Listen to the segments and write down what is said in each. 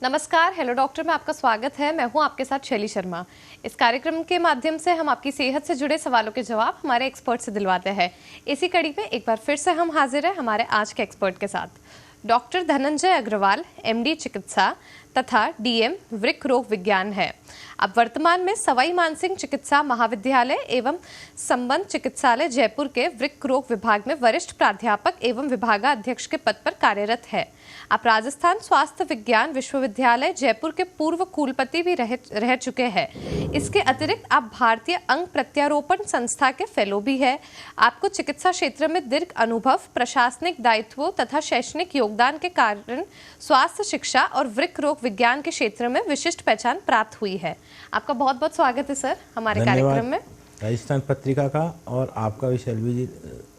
नमस्कार, hello doctor में आपका स्वागत है। मैं हूं आपके साथ शैली शर्मा। इस कार्यक्रम के माध्यम से हम आपकी सेहत से जुड़े सवालों के जवाब हमारे एक्सपर्ट से दिलवाते हैं। इसी कड़ी में एक बार फिर से हम हाजिर हैं हमारे आज के एक्सपर्ट के साथ। डॉक्टर धनंजय अग्रवाल, एमडी चिकित्सा तथा डीएम वृक्क रोग विज्ञान है। अब वर्तमान में सवाई मानसिंह चिकित्सा महाविद्यालय एवं संबंध चिकित्सालय जयपुर के वृक्क रोग विभाग में वरिष्ठ प्राध्यापक एवं विभागाध्यक्ष के पद पर कार्यरत है। आप राजस्थान स्वास्थ्य विज्ञान विश्वविद्यालय जयपुर के पूर्व कुलपति भी रह चुके हैं। इसके अतिरिक्त आप भारतीय अंग प्रत्यारोपण संस्था के फेलो भी है। आपको चिकित्सा क्षेत्र में दीर्घ अनुभव, प्रशासनिक दायित्वों तथा शैक्षणिक योगदान के कारण स्वास्थ्य शिक्षा और वृक्क रोग विज्ञान के क्षेत्र में विशिष्ट पहचान प्राप्त हुई है। आपका बहुत बहुत स्वागत है सर हमारे कार्यक्रम में। राजस्थान पत्रिका का और आपका भी शैलवी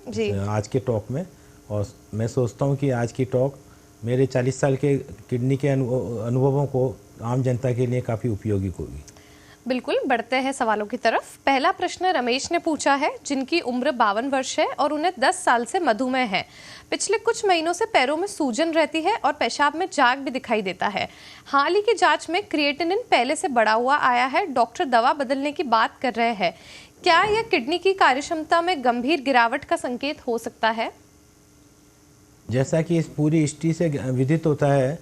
जी आज के टॉक में। और मैं सोचता हूँ कि आज की टॉक मेरे 40 साल के किडनी के अनुभवों को आम जनता के लिए काफ़ी उपयोगी होगी। बिल्कुल, बढ़ते हैं सवालों की तरफ। पहला प्रश्न रमेश ने पूछा है, जिनकी उम्र 52 वर्ष है और उन्हें 10 साल से मधुमेह है। पिछले कुछ महीनों से पैरों में सूजन रहती है और पेशाब में झाग भी दिखाई देता है। हाल ही की जांच में क्रिएटिनिन पहले से बढ़ा हुआ आया है। डॉक्टर दवा बदलने की बात कर रहे हैं। क्या यह किडनी की कार्यक्षमता में गंभीर गिरावट का संकेत हो सकता है? जैसा कि इस पूरी हिस्ट्री से विदित होता है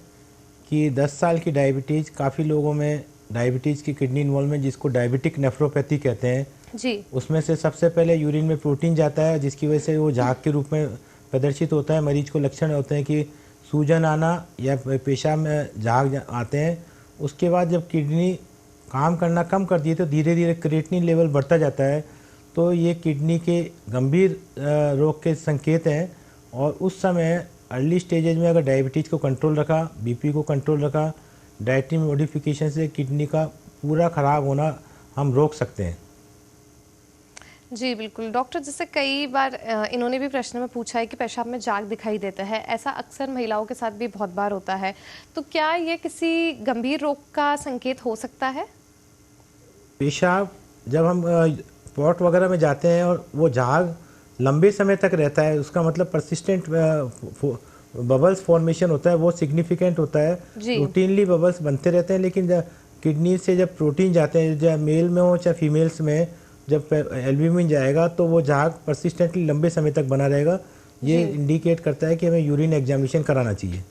कि 10 साल की डायबिटीज़, काफ़ी लोगों में डायबिटीज़ की किडनी इन्वॉल्वमेंट, जिसको डायबिटिक नेफ्रोपैथी कहते हैं जी, उसमें से सबसे पहले यूरिन में प्रोटीन जाता है, जिसकी वजह से वो झाग के रूप में प्रदर्शित होता है। मरीज को लक्षण होते हैं कि सूजन आना या पेशाब में झाग आते हैं। उसके बाद जब किडनी काम करना कम करती है तो धीरे धीरे क्रिएटिनिन लेवल बढ़ता जाता है। तो ये किडनी के गंभीर रोग के संकेत हैं। और उस समय अर्ली स्टेजेज में अगर डायबिटीज़ को कंट्रोल रखा, बीपी को कंट्रोल रखा, डाइटरी मॉडिफिकेशन से किडनी का पूरा ख़राब होना हम रोक सकते हैं। जी बिल्कुल डॉक्टर, जैसे कई बार इन्होंने भी प्रश्न में पूछा है कि पेशाब में झाग दिखाई देता है। ऐसा अक्सर महिलाओं के साथ भी बहुत बार होता है। तो क्या ये किसी गंभीर रोग का संकेत हो सकता है? पेशाब जब हम पॉट वगैरह में जाते हैं और वो झाग लंबे समय तक रहता है, उसका मतलब परसिस्टेंट बबल्स फॉर्मेशन होता है, वो सिग्निफिकेंट होता है। रूटीनली बबल्स बनते रहते हैं। लेकिन किडनी से जब प्रोटीन जाते हैं, चाहे मेल में हो चाहे फीमेल्स में, जब एल्ब्यूमिन जाएगा तो वो झाग परसिस्टेंटली लंबे समय तक बना रहेगा। ये इंडिकेट करता है कि हमें यूरिन एग्जामिनेशन कराना चाहिए।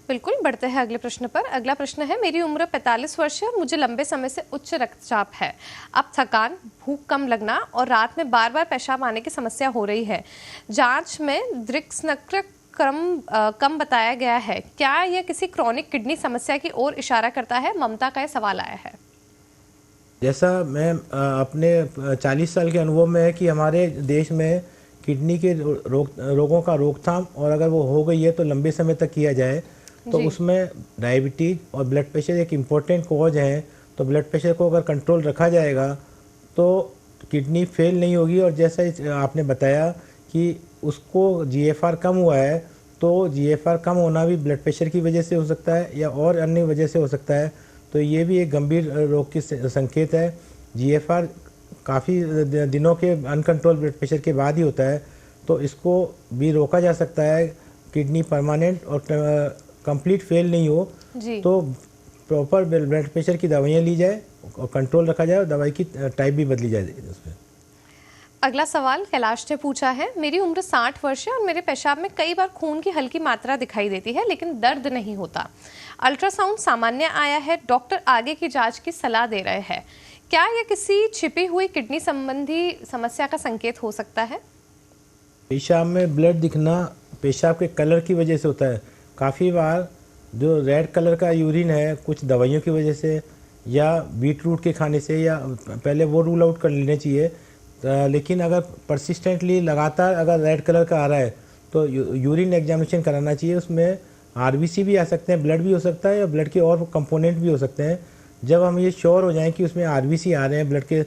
बिल्कुल, बढ़ते हैं अगले प्रश्न पर। अगला प्रश्न है, मेरी उम्र 45 वर्ष है और मुझे लंबे समय से उच्च रक्तचाप है। अब थकान, भूख कम लगना और रात में बार बार पेशाब आने की समस्या हो रही है। जांच में द्विसंक्रक कम बताया गया है। क्या यह किसी क्रॉनिक किडनी समस्या की ओर इशारा करता है? ममता का यह सवाल आया है। जैसा मैं अपने 40 साल के अनुभव में है कि हमारे देश में किडनी के रोगों का रोकथाम, और अगर वो हो गई है तो लंबे समय तक किया जाए तो उसमें डायबिटीज और ब्लड प्रेशर एक इम्पोर्टेंट कॉज है। तो ब्लड प्रेशर को अगर कंट्रोल रखा जाएगा तो किडनी फेल नहीं होगी। और जैसा आपने बताया कि उसको जीएफआर कम हुआ है, तो जीएफआर कम होना भी ब्लड प्रेशर की वजह से हो सकता है या और अन्य वजह से हो सकता है। तो ये भी एक गंभीर रोग की संकेत है। जीएफआर काफ़ी दिनों के अनकंट्रोल ब्लड प्रेशर के बाद ही होता है। तो इसको भी रोका जा सकता है। किडनी परमानेंट और कंप्लीट फेल नहीं हो तो प्रॉपर ब्लड प्रेशर की दवाइयाँ ली जाए और कंट्रोल रखा जाए और दवाई की टाइप भी बदली जाए उसमें। अगला सवाल कैलाश ने पूछा है, मेरी उम्र 60 वर्ष है और मेरे पेशाब में कई बार खून की हल्की मात्रा दिखाई देती है लेकिन दर्द नहीं होता। अल्ट्रासाउंड सामान्य आया है। डॉक्टर आगे की जांच की सलाह दे रहे हैं। क्या यह किसी छिपी हुई किडनी संबंधी समस्या का संकेत हो सकता है? पेशाब में ब्लड दिखना पेशाब के कलर की वजह से होता है। काफ़ी बार जो रेड कलर का यूरिन है, कुछ दवाइयों की वजह से या बीट रूट के खाने से, या पहले वो रूल आउट कर लेने चाहिए। लेकिन अगर परसिस्टेंटली लगातार अगर रेड कलर का आ रहा है तो यूरिन एग्जामिनेशन कराना चाहिए। उसमें आरबीसी भी आ सकते हैं, ब्लड भी हो सकता है, या ब्लड के और कंपोनेंट भी हो सकते हैं। जब हम ये श्योर हो जाएं कि उसमें आरबीसी आ रहे हैं, ब्लड के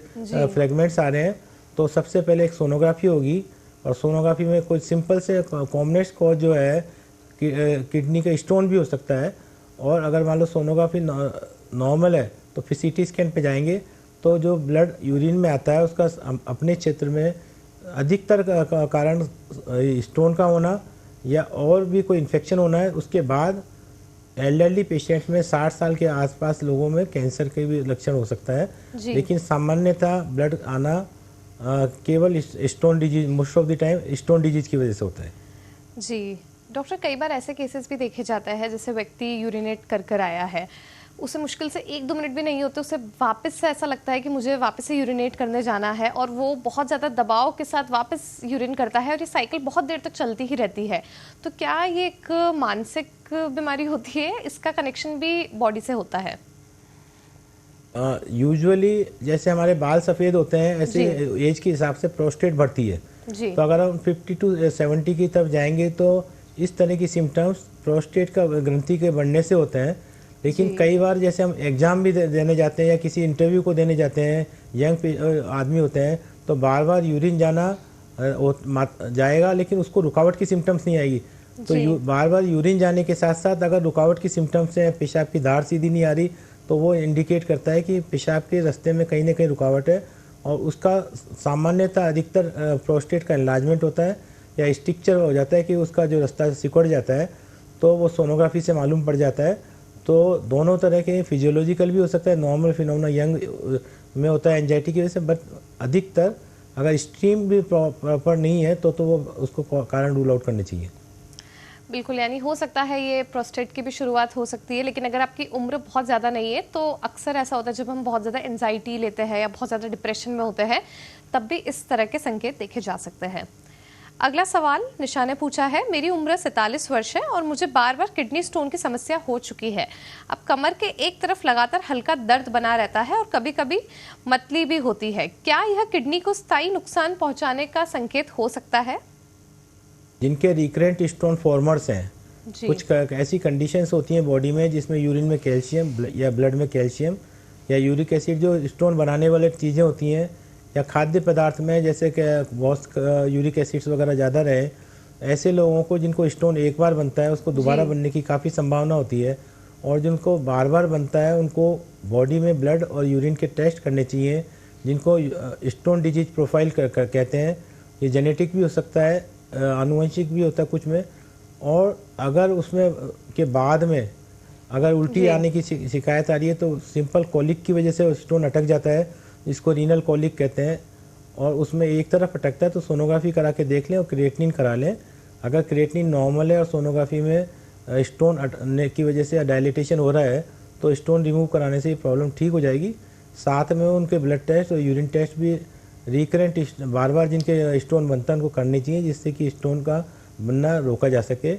फ्रेगमेंट्स आ रहे हैं, तो सबसे पहले एक सोनोग्राफी होगी। और सोनोग्राफी में कुछ सिंपल से कॉमनेस्ट कॉज जो है किडनी का स्टोन भी हो सकता है। और अगर मान लो सोनोग्राफी नॉर्मल है तो फिर सीटी स्कैन पे जाएंगे। तो जो ब्लड यूरिन में आता है उसका अपने क्षेत्र में अधिकतर कारण स्टोन का होना या और भी कोई इन्फेक्शन होना है, उसके बाद एल्डरली पेशेंट्स में 60 साल के आसपास लोगों में कैंसर के भी लक्षण हो सकता है, जी। लेकिन सामान्यतः ब्लड आना केवल stone disease, most of the time stone disease की वजह से होता है। जी डॉक्टर, कई बार ऐसे केसेस भी देखे जाते हैं जैसे व्यक्ति यूरिनेट कर कर आया है, उसे मुश्किल से 1-2 मिनट भी नहीं होते, उसे वापस से ऐसा लगता है कि मुझे वापस से यूरिनेट करने जाना है और वो बहुत ज़्यादा दबाव के साथ वापस यूरिन करता है और ये साइकिल बहुत देर तक चलती ही रहती है। तो क्या ये एक मानसिक बीमारी होती है? इसका कनेक्शन भी बॉडी से होता है? यूजुअली जैसे हमारे बाल सफ़ेद होते हैं, ऐसे एज के हिसाब से प्रोस्टेट बढ़ती है। जी। तो अगर हम 50 to 70 की तरफ जाएंगे तो इस तरह की सिम्टम्स प्रोस्टेट का ग्रंथि के बढ़ने से होते हैं। लेकिन कई बार जैसे हम एग्ज़ाम भी देने जाते हैं या किसी इंटरव्यू को देने जाते हैं, यंग आदमी होते हैं, तो बार बार यूरिन जाना जाएगा, लेकिन उसको रुकावट की सिम्टम्स नहीं आएगी। तो बार बार यूरिन जाने के साथ साथ अगर रुकावट की सिम्टम्स हैं, पेशाब की धार सीधी नहीं आ रही, तो वो इंडिकेट करता है कि पेशाब के रास्ते में कहीं ना कहीं रुकावट है। और उसका सामान्यतः अधिकतर प्रोस्टेट का एनलार्जमेंट होता है या स्ट्रक्चर हो जाता है कि उसका जो रास्ता सिकुड़ जाता है, तो वो सोनोग्राफी से मालूम पड़ जाता है। तो दोनों तरह के फिजियोलॉजिकल भी हो सकता है, नॉर्मल फिनोमेना यंग में होता है एंजाइटी की वजह से, बट अधिकतर अगर स्ट्रीम भी प्रॉपर नहीं है तो वो उसको कारण रूल आउट करने चाहिए। बिल्कुल, यानी हो सकता है ये प्रोस्टेट की भी शुरुआत हो सकती है, लेकिन अगर आपकी उम्र बहुत ज़्यादा नहीं है तो अक्सर ऐसा होता है जब हम बहुत ज़्यादा एंजाइटी लेते हैं या बहुत ज़्यादा डिप्रेशन में होते हैं, तब भी इस तरह के संकेत देखे जा सकते हैं। अगला सवाल निशा ने पूछा है, मेरी उम्र 47 वर्ष है और मुझे बार बार किडनी स्टोन की समस्या हो चुकी है। अब कमर के एक तरफ लगातार हल्का दर्द बना रहता है और कभी कभी मतली भी होती है। क्या यह किडनी को स्थायी नुकसान पहुंचाने का संकेत हो सकता है? जिनके रिकरेंट स्टोन फॉर्मर्स हैं, कुछ ऐसी कंडीशंस होती हैं बॉडी में जिसमें यूरिन में कैल्शियम या ब्लड में कैल्शियम या यूरिक एसिड जो स्टोन बनाने वाले चीज़ें होती हैं, या खाद्य पदार्थ में जैसे कि बहुत यूरिक एसिड्स वगैरह ज़्यादा रहे, ऐसे लोगों को जिनको स्टोन एक बार बनता है उसको दोबारा बनने की काफ़ी संभावना होती है। और जिनको बार बार बनता है उनको बॉडी में ब्लड और यूरिन के टेस्ट करने चाहिए, जिनको स्टोन डिजीज प्रोफाइल कहते हैं। ये जेनेटिक भी हो सकता है, आनुवंशिक भी होता है कुछ में। और अगर उसमें के बाद में अगर उल्टी आने की शिकायत आ रही है तो सिंपल कॉलिक की वजह से स्टोन अटक जाता है, जिसको रीनल कॉलिक कहते हैं, और उसमें एक तरफ अटकता है तो सोनोग्राफी करा के देख लें और क्रिएटिनिन करा लें। अगर क्रिएटिनिन नॉर्मल है और सोनोग्राफी में स्टोन अटने की वजह से डायलिटेशन हो रहा है तो स्टोन रिमूव कराने से ये प्रॉब्लम ठीक हो जाएगी। साथ में उनके ब्लड टेस्ट और यूरिन टेस्ट भी रिकरेंट बार बार जिनके स्टोन बनता है उनको करनी चाहिए, जिससे कि स्टोन का बनना रोका जा सके।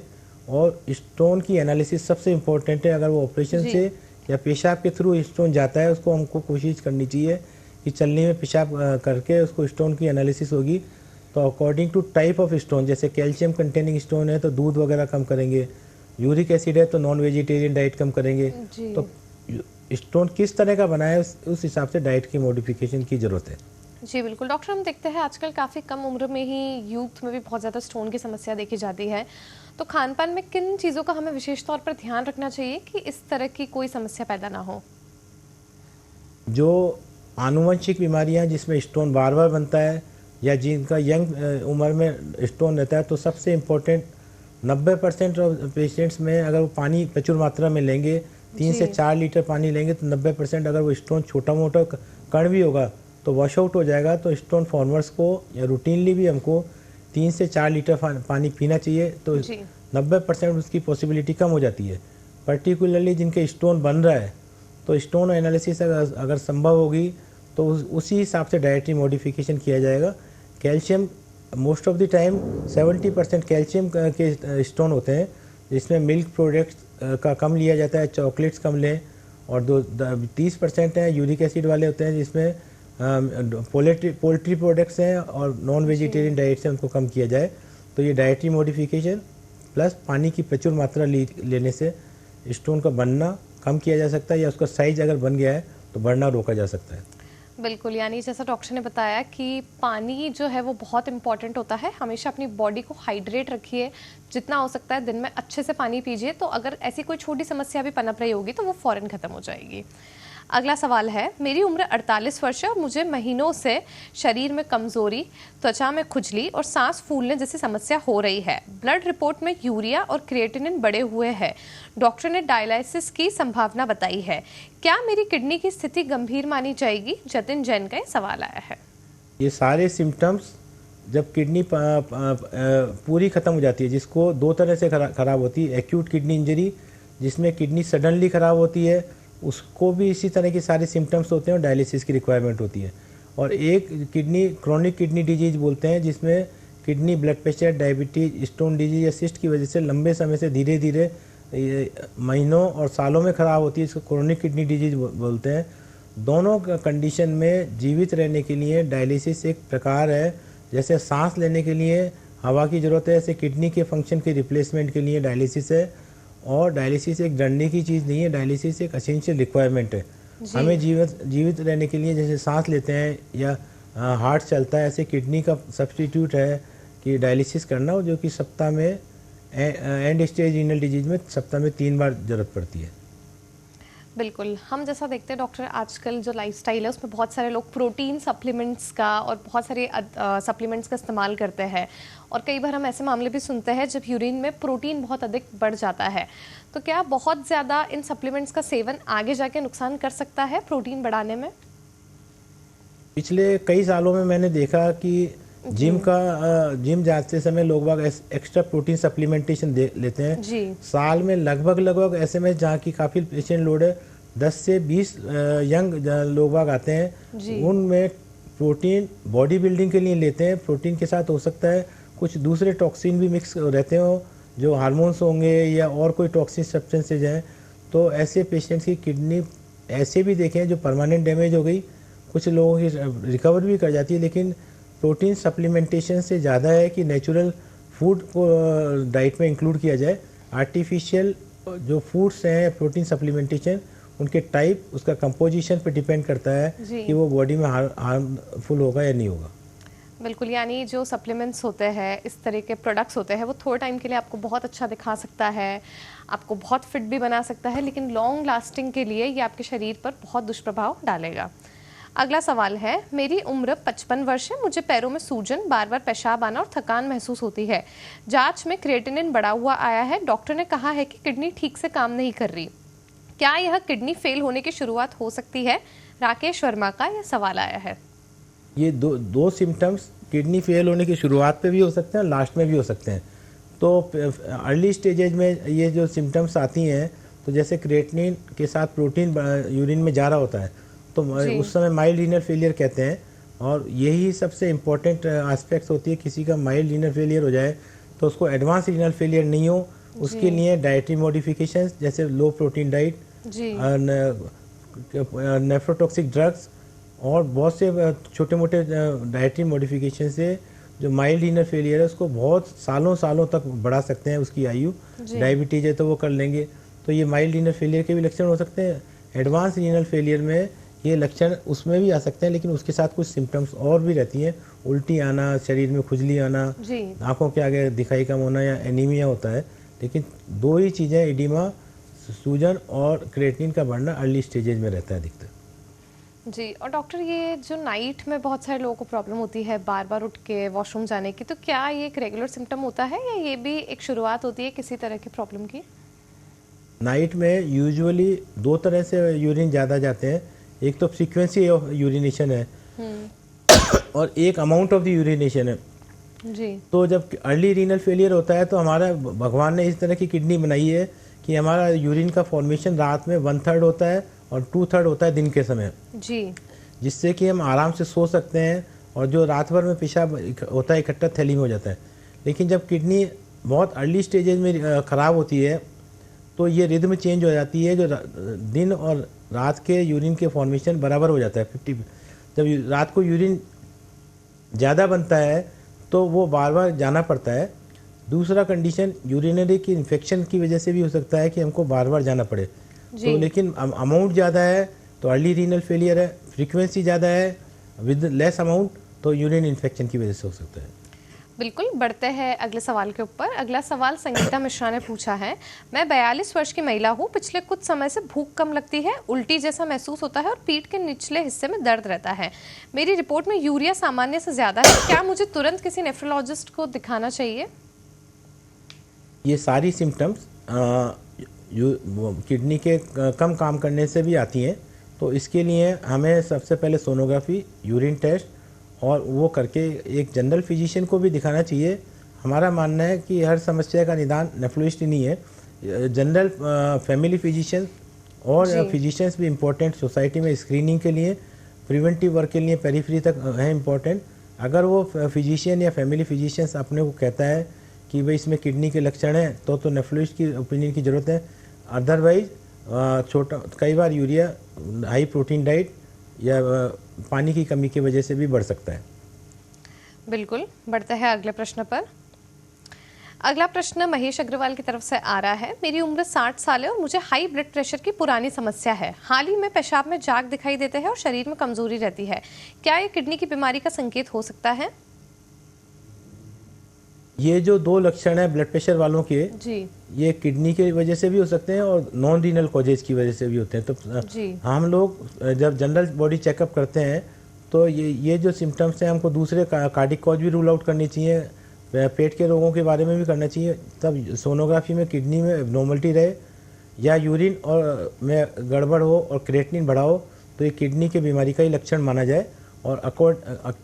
और स्टोन की एनालिसिस सबसे इम्पोर्टेंट है। अगर वो ऑपरेशन से या पेशाब के थ्रू स्टोन जाता है, उसको हमको कोशिश करनी चाहिए कि चलने में पेशाब करके उसको स्टोन की एनालिसिस होगी। तो according to type of stone, जैसे कैल्शियम कंटेनिंग स्टोन है तो दूध वगैरह कम करेंगे, यूरिक एसिड है तो नॉन वेजिटेरियन डाइट कम करेंगे। तो स्टोन किस तरह का बना है उस हिसाब से डाइट की मॉडिफिकेशन की ज़रूरत है। जी बिल्कुल डॉक्टर, हम देखते हैं आजकल काफ़ी कम उम्र में ही यूथ में भी बहुत ज़्यादा स्टोन की समस्या देखी जाती है। तो खान पान में किन चीज़ों का हमें विशेष तौर पर ध्यान रखना चाहिए कि इस तरह की कोई समस्या पैदा ना हो? जो आनुवंशिक बीमारियां जिसमें स्टोन बार बार बनता है या जिनका यंग उम्र में स्टोन रहता है, तो सबसे इम्पोर्टेंट 90% ऑफ पेशेंट्स में अगर वो पानी प्रचुर मात्रा में लेंगे, 3 से 4 लीटर पानी लेंगे, तो 90% अगर वो स्टोन छोटा मोटा कण भी होगा तो वॉश आउट हो जाएगा। तो स्टोन फॉर्मर्स को या रूटीनली भी हमको 3 से 4 लीटर पानी पीना चाहिए, तो 90% उसकी पॉसिबिलिटी कम हो जाती है। पर्टिकुलरली जिनके स्टोन बन रहा है तो स्टोन एनालिसिस अगर संभव होगी तो उसी हिसाब से डाइटरी मॉडिफिकेशन किया जाएगा। Calcium most of the time 70% calcium के स्टोन होते हैं, जिसमें मिल्क प्रोडक्ट्स का कम लिया जाता है, चॉकलेट्स कम लें। और 30% हैं यूरिक एसिड वाले होते हैं, जिसमें पोल्ट्री प्रोडक्ट्स हैं और नॉन वेजिटेरियन डाइट से उनको कम किया जाए। तो ये डाइटरी मॉडिफिकेशन प्लस पानी की प्रचुर मात्रा लेने से स्टोन का बनना कम किया जा सकता है, या उसका साइज अगर बन गया है तो बढ़ना रोका जा सकता है। बिल्कुल, यानी जैसा डॉक्टर ने बताया कि पानी जो है वो बहुत इंपॉर्टेंट होता है। हमेशा अपनी बॉडी को हाइड्रेट रखिए, जितना हो सकता है दिन में अच्छे से पानी पीजिए, तो अगर ऐसी कोई छोटी समस्या भी पनप रही होगी तो वो फ़ौरन ख़त्म हो जाएगी। अगला सवाल है, मेरी उम्र 48 वर्ष है और मुझे महीनों से शरीर में कमजोरी, त्वचा में खुजली और सांस फूलने जैसी समस्या हो रही है। ब्लड रिपोर्ट में यूरिया और क्रिएटिनिन बढ़े हुए हैं। डॉक्टर ने डायलिसिस की संभावना बताई है। क्या मेरी किडनी की स्थिति गंभीर मानी जाएगी? जतिन जैन का ये सवाल आया है। ये सारे सिम्टम्स जब किडनी पूरी ख़त्म हो जाती है, जिसको दो तरह से ख़राब होती है। एक्यूट किडनी इंजरी, जिसमें किडनी सडनली ख़राब होती है, उसको भी इसी तरह के सारे सिम्टम्स होते हैं और डायलिसिस की रिक्वायरमेंट होती है। और एक किडनी क्रोनिक किडनी डिजीज बोलते हैं, जिसमें kidney blood pressure, diabetes, stone disease या सिस्ट की वजह से लंबे समय से धीरे धीरे महीनों और सालों में ख़राब होती है। इसको क्रोनिक किडनी डिजीज बोलते हैं। दोनों कंडीशन में जीवित रहने के लिए डायलिसिस एक प्रकार है। जैसे सांस लेने के लिए हवा की ज़रूरत है, ऐसे किडनी के फंक्शन के रिप्लेसमेंट के लिए डायलिसिस है। और डायलिसिस एक डरने की चीज़ नहीं है, डायलिसिस एक एसेंशियल रिक्वायरमेंट है। हमें जीवित रहने के लिए जैसे सांस लेते हैं या हार्ट चलता है, ऐसे किडनी का सब्स्टिट्यूट है कि डायलिसिस करना, जो कि सप्ताह में एंड स्टेज रीनल डिजीज में सप्ताह में 3 बार ज़रूरत पड़ती है। बिल्कुल, हम जैसा देखते हैं डॉक्टर, आजकल जो लाइफस्टाइल है उसमें बहुत सारे लोग प्रोटीन सप्लीमेंट्स का और बहुत सारे सप्लीमेंट्स का इस्तेमाल करते हैं। और कई बार हम ऐसे मामले भी सुनते हैं जब यूरिन में प्रोटीन बहुत अधिक बढ़ जाता है। तो क्या बहुत ज़्यादा इन सप्लीमेंट्स का सेवन आगे जाके नुकसान कर सकता है प्रोटीन बढ़ाने में? पिछले कई सालों में मैंने देखा कि जिम जाते समय लोग बाग एक्स्ट्रा प्रोटीन सप्लीमेंटेशन लेते हैं जी। साल में लगभग ऐसे में जहाँ की काफ़ी पेशेंट लोड है, 10 से 20 यंग लोग बाग आते हैं। उनमें प्रोटीन बॉडी बिल्डिंग के लिए लेते हैं। प्रोटीन के साथ हो सकता है कुछ दूसरे टॉक्सिन भी मिक्स रहते हो, जो हार्मोन्स होंगे या और कोई टॉक्सिन सब्सटेंसेज हैं। तो ऐसे पेशेंट्स की किडनी ऐसे भी देखे हैं जो परमानेंट डैमेज हो गई, कुछ लोगों की रिकवर भी कर जाती है। लेकिन प्रोटीन सप्लीमेंटेशन से ज़्यादा है कि नेचुरल फूड को डाइट में इंक्लूड किया जाए। आर्टिफिशियल जो फूड्स हैं प्रोटीन सप्लीमेंटेशन, उनके टाइप, उसका कंपोजिशन पे डिपेंड करता है कि वो बॉडी में हार्मफुल होगा या नहीं होगा। बिल्कुल, यानी जो सप्लीमेंट्स होते हैं, इस तरह के प्रोडक्ट्स होते हैं, वो थोड़े टाइम के लिए आपको बहुत अच्छा दिखा सकता है, आपको बहुत फिट भी बना सकता है, लेकिन लॉन्ग लास्टिंग के लिए ये आपके शरीर पर बहुत दुष्प्रभाव डालेगा। अगला सवाल है, मेरी उम्र 55 वर्ष है, मुझे पैरों में सूजन, बार बार पेशाब आना और थकान महसूस होती है। जांच में क्रिएटिनिन बढ़ा हुआ आया है। डॉक्टर ने कहा है कि किडनी ठीक से काम नहीं कर रही। क्या यह किडनी फेल होने की शुरुआत हो सकती है? राकेश वर्मा का यह सवाल आया है। ये दो सिम्टम्स किडनी फेल होने की शुरुआत पे भी हो सकते हैं, लास्ट में भी हो सकते हैं। तो अर्ली स्टेजेज में ये जो सिम्टम्स आती हैं, तो जैसे क्रिएटिनिन के साथ प्रोटीन यूरिन में जा रहा होता है, तो उस समय माइल्ड रीनल फेलियर कहते हैं। और यही सबसे इम्पोर्टेंट एस्पेक्ट्स होती है। किसी का माइल्ड रीनल फेलियर हो जाए तो उसको एडवांस रीनल फेलियर नहीं हो, उसके लिए डाइटरी मॉडिफिकेशंस जैसे लो प्रोटीन डाइट, नेफ्रोटॉक्सिक ड्रग्स और बहुत से छोटे मोटे डाइटरी मॉडिफिकेशन से जो माइल्ड रीनल फेलियर है उसको बहुत सालों तक बढ़ा सकते हैं। उसकी आयु, डायबिटीज है तो वो कर लेंगे। तो ये माइल्ड रीनल फेलियर के भी लक्षण हो सकते हैं। एडवांस रीनल फेलियर में ये लक्षण उसमें भी आ सकते हैं, लेकिन उसके साथ कुछ सिम्टम्स और भी रहती हैं। उल्टी आना, शरीर में खुजली आना, आंखों के आगे दिखाई कम होना या एनीमिया होता है। लेकिन दो ही चीज़ें, एडिमा, सूजन और क्रिएटिनिन का बढ़ना अर्ली स्टेजेज में रहता है अधिकतर। जी। और डॉक्टर, ये जो नाइट में बहुत सारे लोगों को प्रॉब्लम होती है बार बार उठ के वॉशरूम जाने की, तो क्या ये एक रेगुलर सिम्टम होता है या ये भी एक शुरुआत होती है किसी तरह की प्रॉब्लम की? नाइट में यूजुअली दो तरह से यूरिन ज़्यादा जाते हैं। एक तो फ्रीक्वेंसी ऑफ यूरिनेशन है और एक अमाउंट ऑफ द यूरिनेशन है जी। तो जब अर्ली रीनल फेलियर होता है तो हमारा भगवान ने इस तरह की किडनी बनाई है कि हमारा यूरिन का फॉर्मेशन रात में 1/3 होता है और 2/3 होता है दिन के समय जी, जिससे कि हम आराम से सो सकते हैं और जो रात भर में पेशाब होता है इकट्ठा थैली में हो जाता है। लेकिन जब किडनी बहुत अर्ली स्टेजेज में ख़राब होती है तो ये रिदम चेंज हो जाती है, जो दिन और रात के यूरिन के फॉर्मेशन बराबर हो जाता है 50। जब रात को यूरिन ज़्यादा बनता है तो वो बार बार जाना पड़ता है। दूसरा कंडीशन यूरिनरी की इन्फेक्शन की वजह से भी हो सकता है कि हमको बार बार जाना पड़े। तो लेकिन अमाउंट ज़्यादा है तो अर्ली रीनल फेलियर है, फ्रीक्वेंसी ज़्यादा है विद लेस अमाउंट तो यूरिन इन्फेक्शन की वजह से हो सकता है। बिल्कुल, बढ़ते हैं अगले सवाल के ऊपर। अगला सवाल संगीता मिश्रा ने पूछा है, मैं 42 वर्ष की महिला हूँ, पिछले कुछ समय से भूख कम लगती है, उल्टी जैसा महसूस होता है और पीठ के निचले हिस्से में दर्द रहता है। मेरी रिपोर्ट में यूरिया सामान्य से ज्यादा है, क्या मुझे तुरंत किसी नेफ्रोलॉजिस्ट को दिखाना चाहिए? ये सारी सिम्टम्स किडनी के कम काम करने से भी आती हैं। तो इसके लिए हमें सबसे पहले सोनोग्राफी, यूरिन टेस्ट और वो करके एक जनरल फिजिशियन को भी दिखाना चाहिए। हमारा मानना है कि हर समस्या का निदान नेफ्रोलॉजिस्ट ही नहीं है, जनरल फैमिली फिजिशियन और फिजिशियंस भी इम्पोर्टेंट सोसाइटी में स्क्रीनिंग के लिए, प्रिवेंटिव वर्क के लिए पेरिफेरी तक है इम्पोर्टेंट। अगर वो फिजिशियन या फैमिली फिजिशियंस अपने को कहता है कि भाई इसमें किडनी के लक्षण हैं तो नेफ्रोलॉजिस्ट की ओपिनियन की ज़रूरत है। अदरवाइज छोटा कई बार यूरिया हाई प्रोटीन डाइट या पानी की कमी की वजह से भी बढ़ सकता है। बिल्कुल, बढ़ते हैं अगले प्रश्न पर। अगला प्रश्न महेश अग्रवाल की तरफ से आ रहा है, मेरी उम्र 60 साल है और मुझे हाई ब्लड प्रेशर की पुरानी समस्या है। हाल ही में पेशाब में झाग दिखाई देते हैं और शरीर में कमजोरी रहती है। क्या ये किडनी की बीमारी का संकेत हो सकता है? ये जो दो लक्षण है ब्लड प्रेशर वालों के जी, ये किडनी की वजह से भी हो सकते हैं और नॉन रीनल कॉजेज की वजह से भी होते हैं। तो हम लोग जब जनरल बॉडी चेकअप करते हैं तो ये जो सिम्टम्स हैं हमको दूसरे कार्डिक कॉज भी रूल आउट करनी चाहिए, पेट के रोगों के बारे में भी करना चाहिए। तब सोनोग्राफी में किडनी में एब्नॉर्मलिटी रहे या यूरिन और में गड़बड़ हो और क्रिएटिनिन बढ़ा हो तो ये किडनी की बीमारी का ही लक्षण माना जाए और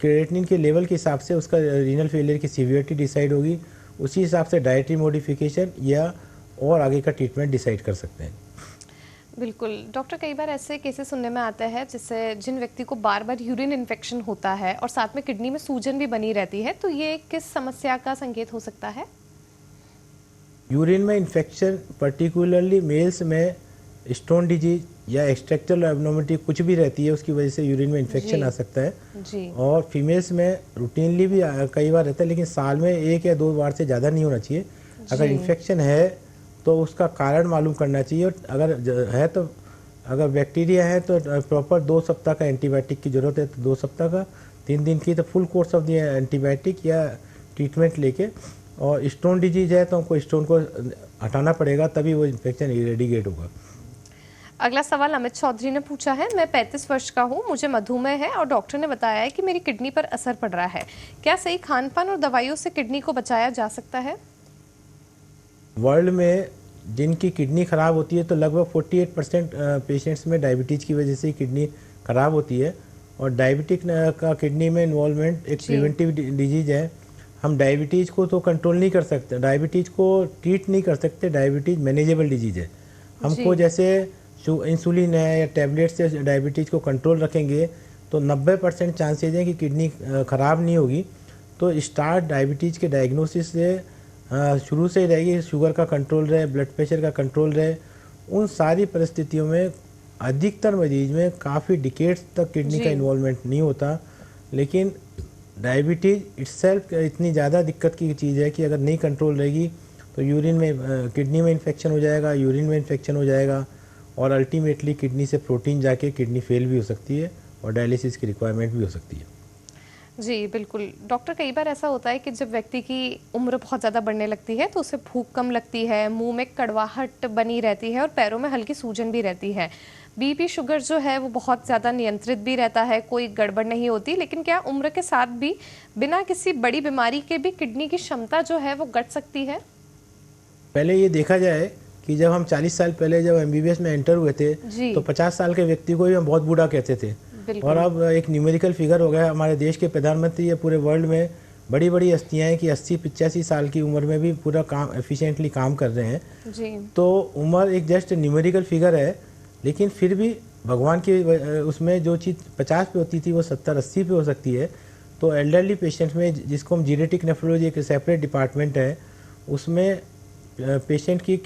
क्रिएटिनिन के लेवल के हिसाब से उसका रीनल फेलियर की सीवियरिटी डिसाइड होगी। उसी हिसाब से डाइटरी मॉडिफिकेशन या और आगे का ट्रीटमेंट डिसाइड कर सकते हैं। बिल्कुल डॉक्टर, कई बार ऐसे केसेस सुनने में आते हैं जिससे जिन व्यक्ति को बार बार यूरिन इन्फेक्शन होता है और साथ में किडनी में सूजन भी बनी रहती है, तो ये किस समस्या का संकेत हो सकता है? यूरिन में इन्फेक्शन पर्टिकुलरली मेल्स में स्टोन डिजीज या एक्सट्रैक्टल एब्नॉर्मलिटी कुछ भी रहती है, उसकी वजह से यूरिन में इन्फेक्शन आ सकता है जी। और फीमेल्स में रूटीनली भी कई बार रहता है, लेकिन साल में 1 या 2 बार से ज़्यादा नहीं होना चाहिए। अगर इन्फेक्शन है तो उसका कारण मालूम करना चाहिए और अगर है तो अगर बैक्टीरिया है तो प्रॉपर 2 सप्ताह का एंटीबायोटिक की ज़रूरत है, तो 2 सप्ताह का 3 दिन की तो full course of the antibiotic या ट्रीटमेंट लेके, और स्टोन डिजीज है तो हमको स्टोन को हटाना पड़ेगा तभी वो इन्फेक्शन इरेडिकेट होगा। अगला सवाल अमित चौधरी ने पूछा है, मैं 35 वर्ष का हूँ, मुझे मधुमेह है और डॉक्टर ने बताया है कि मेरी किडनी पर असर पड़ रहा है। क्या सही खानपान और दवाइयों से किडनी को बचाया जा सकता है? वर्ल्ड में जिनकी किडनी खराब होती है तो लगभग 48% पेशेंट्स में डायबिटीज़ की वजह से किडनी खराब होती है और डायबिटिक का किडनी में इन्वॉल्वमेंट एक प्रिवेंटिव डिजीज है। हम डायबिटीज़ को तो कंट्रोल नहीं कर सकते, डायबिटीज़ को ट्रीट नहीं कर सकते, डायबिटीज़ मैनेजेबल डिजीज है। हमको जैसे इंसुलिन है या टैबलेट से डायबिटीज़ को कंट्रोल रखेंगे तो 90% चांसेज हैं कि किडनी ख़राब नहीं होगी। तो स्टार्ट डायबिटीज़ के डायग्नोसिस से शुरू से ही रहेगी, शुगर का कंट्रोल रहे, ब्लड प्रेशर का कंट्रोल रहे। उन सारी परिस्थितियों में अधिकतर मरीज में काफ़ी डिकेड्स तक किडनी का इन्वॉल्वमेंट नहीं होता, लेकिन डायबिटीज़ इट्सेल्फ इतनी ज़्यादा दिक्कत की चीज़ है कि अगर नहीं कंट्रोल रहेगी तो यूरिन में किडनी में इन्फेक्शन हो जाएगा, यूरिन में इन्फेक्शन हो जाएगा और अल्टीमेटली किडनी से प्रोटीन जाके किडनी फेल भी हो सकती है और डायलिसिस की रिक्वायरमेंट भी हो सकती है। जी बिल्कुल डॉक्टर, कई बार ऐसा होता है कि जब व्यक्ति की उम्र बहुत ज़्यादा बढ़ने लगती है तो उसे भूख कम लगती है, मुंह में कड़वाहट बनी रहती है और पैरों में हल्की सूजन भी रहती है। बीपी शुगर जो है वो बहुत ज़्यादा नियंत्रित भी रहता है, कोई गड़बड़ नहीं होती, लेकिन क्या उम्र के साथ भी बिना किसी बड़ी बीमारी के भी किडनी की क्षमता जो है वो घट सकती है? पहले ये देखा जाए कि जब हम 40 साल पहले जब MBBS में एंटर हुए थे तो 50 साल के व्यक्ति को ही हम बहुत बूढ़ा कहते थे और अब एक न्यूमेरिकल फिगर हो गया। हमारे देश के प्रधानमंत्री या पूरे वर्ल्ड में बड़ी बड़ी हस्तियाँ हैं कि 80-85 साल की उम्र में भी पूरा काम एफिशिएंटली काम कर रहे हैं जी। तो उम्र एक जस्ट न्यूमेरिकल फिगर है, लेकिन फिर भी भगवान की उसमें जो चीज़ 50 पे होती थी वो 70-80 पे हो सकती है। तो एल्डरली पेशेंट में जिसको हम जीनेटिक नेफ्रोलॉजी एक सेपरेट डिपार्टमेंट है, उसमें पेशेंट की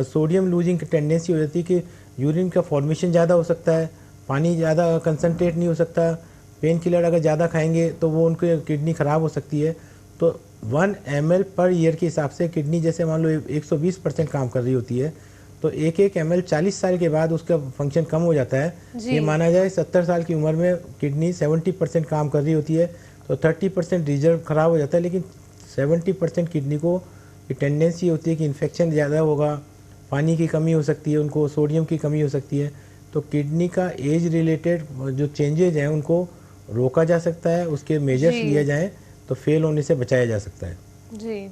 सोडियम लूजिंग टेंडेंसी हो जाती है कि यूरिन का फॉर्मेशन ज़्यादा हो सकता है, पानी ज़्यादा कंसनट्रेट नहीं हो सकता, पेन किलर अगर ज़्यादा खाएंगे तो वो उनकी किडनी ख़राब हो सकती है। तो 1 ml पर ईयर के हिसाब से किडनी जैसे मान लो 120% काम कर रही होती है, तो 1 ml 40 साल के बाद उसका फंक्शन कम हो जाता है। ये माना जाए 70 साल की उम्र में किडनी 70% काम कर रही होती है तो 30% रिजर्व ख़राब हो जाता है, लेकिन 70% किडनी को टेंडेंसी होती है कि इन्फेक्शन ज़्यादा होगा, पानी की कमी हो सकती है, उनको सोडियम की कमी हो सकती है। तो किडनी का एज रिलेटेड जो चेंजेज हैं उनको रोका जा सकता है, उसके मेजर्स जी लिए जाएं तो फेल होने से बचाया जा सकता है। जी।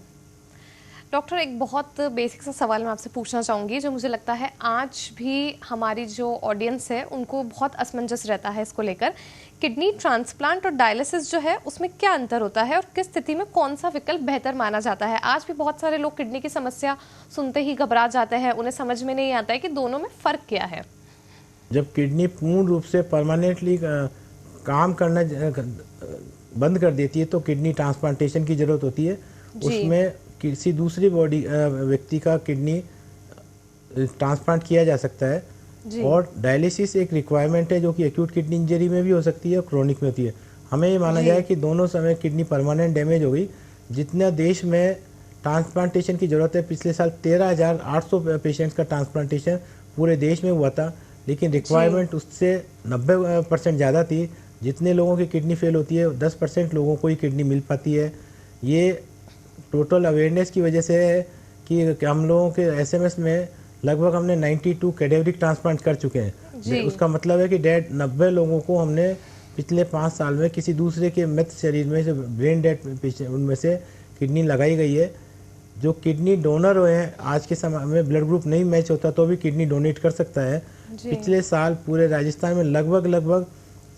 डॉक्टर, एक बहुत बेसिक सा सवाल मैं आपसे पूछना चाहूँगी जो मुझे लगता है आज भी हमारी जो ऑडियंस है उनको बहुत असमंजस रहता है इसको लेकर। किडनी ट्रांसप्लांट और डायलिसिस जो है उसमें क्या अंतर होता है और किस स्थिति में कौन सा विकल्प बेहतर माना जाता है? आज भी बहुत सारे लोग किडनी की समस्या सुनते ही घबरा जाते हैं, उन्हें समझ में नहीं आता है कि दोनों में फ़र्क क्या है। जब किडनी पूर्ण रूप से परमानेंटली काम करना बंद कर देती है तो किडनी ट्रांसप्लांटेशन की ज़रूरत होती है। उसमें किसी दूसरी बॉडी व्यक्ति का किडनी ट्रांसप्लांट किया जा सकता है। और डायलिसिस एक रिक्वायरमेंट है जो कि एक्यूट किडनी इंजरी में भी हो सकती है और क्रोनिक में होती है। हमें ये माना जाए कि दोनों समय किडनी परमानेंट डैमेज हो गई। जितना देश में ट्रांसप्लांटेशन की ज़रूरत है, पिछले साल 13,800 पेशेंट्स का ट्रांसप्लांटेशन पूरे देश में हुआ था, लेकिन रिक्वायरमेंट उससे 90% ज़्यादा थी। जितने लोगों की किडनी फेल होती है 10% लोगों को ही किडनी मिल पाती है। ये टोटल अवेयरनेस की वजह से है कि हम लोगों के एसएमएस में लगभग हमने 92 कैडेवरिक ट्रांसप्लांट कर चुके हैं। उसका मतलब है कि 90 लोगों को हमने पिछले 5 साल में किसी दूसरे के मृत शरीर में से ब्रेन डेड पेशेंट उनमें से किडनी लगाई गई है। जो किडनी डोनर हुए हैं आज के समय में ब्लड ग्रुप नहीं मैच होता तो भी किडनी डोनेट कर सकता है। पिछले साल पूरे राजस्थान में लगभग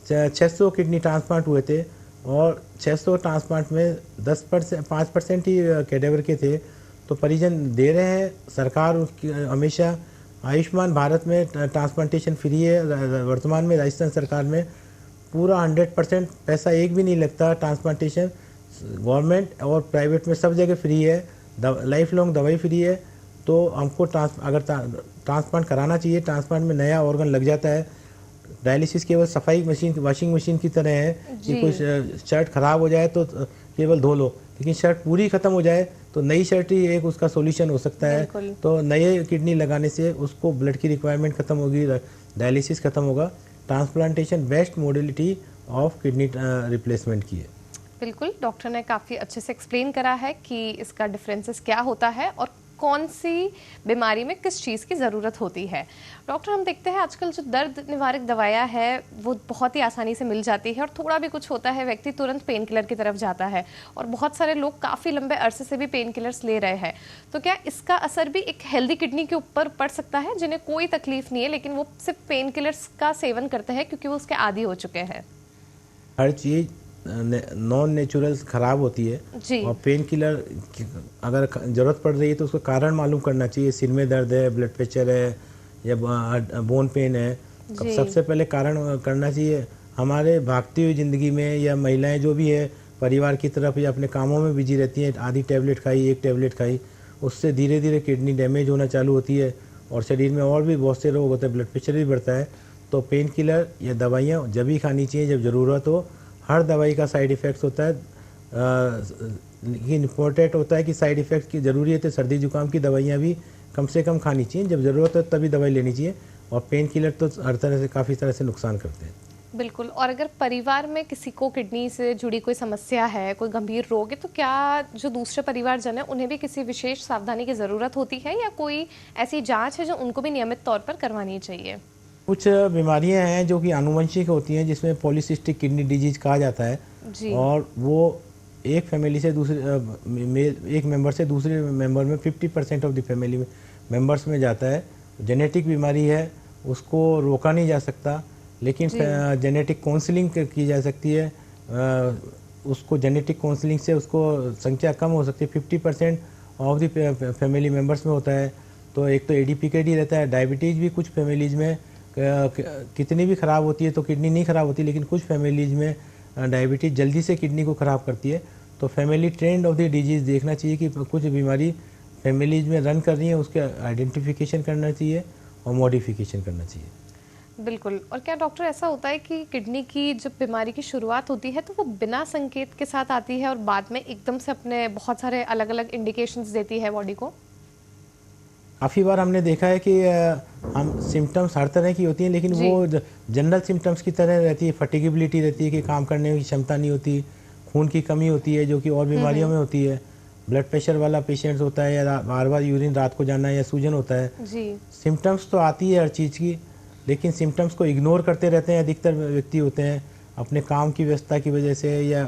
600 किडनी ट्रांसप्लांट हुए थे और 600 ट्रांसप्लांट में 5% ही कैडेवर के थे। तो परिजन दे रहे हैं। सरकार उसकी हमेशा आयुष्मान भारत में ट्रांसप्लांटेशन फ्री है। वर्तमान में राजस्थान सरकार में पूरा 100% पैसा एक भी नहीं लगता। ट्रांसप्लांटेशन गवर्नमेंट और प्राइवेट में सब जगह फ्री है। लाइफ लॉन्ग दवाई फ्री है। तो हमको अगर ट्रांसप्लांट कराना चाहिए। ट्रांसप्लांट में नया ऑर्गन लग जाता है। डायलिसिस केवल सफाई मशीन, वॉशिंग मशीन की तरह है कि कोई शर्ट खराब हो जाए तो केवल धो लो, लेकिन शर्ट पूरी खत्म हो जाए तो नई शर्ट ही एक उसका सॉल्यूशन हो सकता है। तो नए किडनी लगाने से उसको ब्लड की रिक्वायरमेंट खत्म होगी, डायलिसिस खत्म होगा। Transplantation best modality of kidney replacement की है। बिल्कुल, डॉक्टर ने काफ़ी अच्छे से एक्सप्लेन करा है कि इसका डिफरेंसेस क्या होता है और कौन सी बीमारी में किस चीज़ की ज़रूरत होती है। डॉक्टर, हम देखते हैं आजकल जो दर्द निवारक दवाइयाँ हैं वो बहुत ही आसानी से मिल जाती है और थोड़ा भी कुछ होता है व्यक्ति तुरंत पेन किलर की तरफ जाता है और बहुत सारे लोग काफ़ी लंबे अरसे से भी पेन किलर्स ले रहे हैं। तो क्या इसका असर भी एक हेल्दी किडनी के ऊपर पड़ सकता है जिन्हें कोई तकलीफ नहीं है लेकिन वो सिर्फ पेन किलर्स का सेवन करते हैं क्योंकि वो उसके आदी हो चुके हैं? हर चीज़ नॉन नेचुरल खराब होती है और पेन किलर अगर ज़रूरत पड़ रही है तो उसका कारण मालूम करना चाहिए। सिर में दर्द है, ब्लड प्रेशर है या बोन पेन है, सबसे पहले कारण करना चाहिए। हमारे भागती हुई ज़िंदगी में या महिलाएं जो भी है परिवार की तरफ या अपने कामों में बिजी रहती हैं, आधी टैबलेट खाई, एक टैबलेट खाई, उससे धीरे धीरे किडनी डैमेज होना चालू होती है और शरीर में और भी बहुत से रोग होते हैं, ब्लड प्रेशर भी बढ़ता है। तो पेन किलर या दवाइयाँ जब भी खानी चाहिए जब ज़रूरत हो। हर दवाई का साइड इफ़ेक्ट्स होता है, लेकिन इम्पोर्टेंट होता है कि साइड इफ़ेक्ट की ज़रूरी है तो सर्दी जुकाम की दवाइयाँ भी कम से कम खानी चाहिए, जब ज़रूरत हो तभी दवाई लेनी चाहिए। और पेन किलर तो हर तरह से काफ़ी तरह से नुकसान करते हैं। बिल्कुल। और अगर परिवार में किसी को किडनी से जुड़ी कोई समस्या है, कोई गंभीर रोग है, तो क्या जो दूसरे परिवारजन है उन्हें भी किसी विशेष सावधानी की ज़रूरत होती है या कोई ऐसी जाँच है जो उनको भी नियमित तौर पर करवानी चाहिए? कुछ बीमारियां हैं जो कि आनुवंशिक होती हैं जिसमें पॉलीसिस्टिक किडनी डिजीज कहा जाता है और वो एक फैमिली से दूसरे एक मेंबर से दूसरे मेंबर में 50% ऑफ द फैमिली मेंबर्स में जाता है। जेनेटिक बीमारी है, उसको रोका नहीं जा सकता, लेकिन जेनेटिक काउंसलिंग की जा सकती है। उसको जेनेटिक काउंसलिंग से उसको संख्या कम हो सकती है। 50% ऑफ द फैमिली मेंबर्स में होता है। तो एक तो एडीपीकेडी रहता है। डायबिटीज़ भी कुछ फैमिलीज़ में कितनी भी ख़राब होती है तो किडनी नहीं ख़राब होती, लेकिन कुछ फैमिलीज़ में डायबिटीज़ जल्दी से किडनी को ख़राब करती है। तो family trend of the disease देखना चाहिए कि कुछ बीमारी फैमिलीज़ में रन कर रही है, उसके आइडेंटिफिकेशन करना चाहिए और मॉडिफिकेशन करना चाहिए। बिल्कुल। और क्या डॉक्टर ऐसा होता है कि किडनी की जब बीमारी की शुरुआत होती है तो वो बिना संकेत के साथ आती है और बाद में एकदम से अपने बहुत सारे अलग अलग इंडिकेशंस देती है बॉडी को? काफ़ी बार हमने देखा है कि हम सिम्टम्स हर तरह की होती हैं, लेकिन वो जनरल सिम्टम्स की तरह रहती है। फटीगेबिलिटी रहती है कि काम करने की क्षमता नहीं होती, खून की कमी होती है जो कि और बीमारियों में होती है, ब्लड प्रेशर वाला पेशेंट्स होता है या बार बार यूरिन रात को जाना है या सूजन होता है, जी। सिम्टम्स तो आती है हर चीज़ की, लेकिन सिम्टम्स को इग्नोर करते रहते हैं अधिकतर व्यक्ति होते हैं अपने काम की व्यस्तता की वजह से या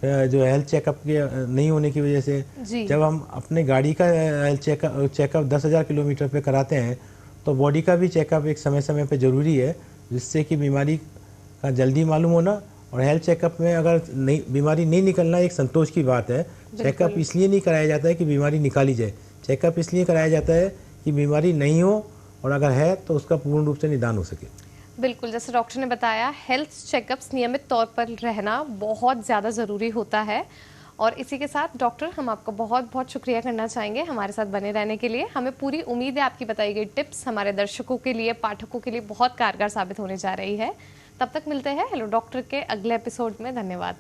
जो हेल्थ चेकअप के नहीं होने की वजह से। जी। जब हम अपने गाड़ी का हेल्थ चेकअप 10,000 किलोमीटर पे कराते हैं तो बॉडी का भी चेकअप एक समय समय पे ज़रूरी है, जिससे कि बीमारी का जल्दी मालूम होना। और हेल्थ चेकअप में अगर नहीं बीमारी नहीं निकलना एक संतोष की बात है। चेकअप इसलिए नहीं कराया जाता है कि बीमारी निकाली जाए, चेकअप इसलिए कराया जाता है कि बीमारी नहीं हो और अगर है तो उसका पूर्ण रूप से निदान हो सके। बिल्कुल, जैसे डॉक्टर ने बताया, हेल्थ चेकअप्स नियमित तौर पर रहना बहुत ज़्यादा ज़रूरी होता है। और इसी के साथ डॉक्टर, हम आपको बहुत बहुत शुक्रिया करना चाहेंगे हमारे साथ बने रहने के लिए। हमें पूरी उम्मीद है आपकी बताई गई टिप्स हमारे दर्शकों के लिए, पाठकों के लिए बहुत कारगर साबित होने जा रही है। तब तक मिलते हैं हेलो डॉक्टर के अगले एपिसोड में। धन्यवाद।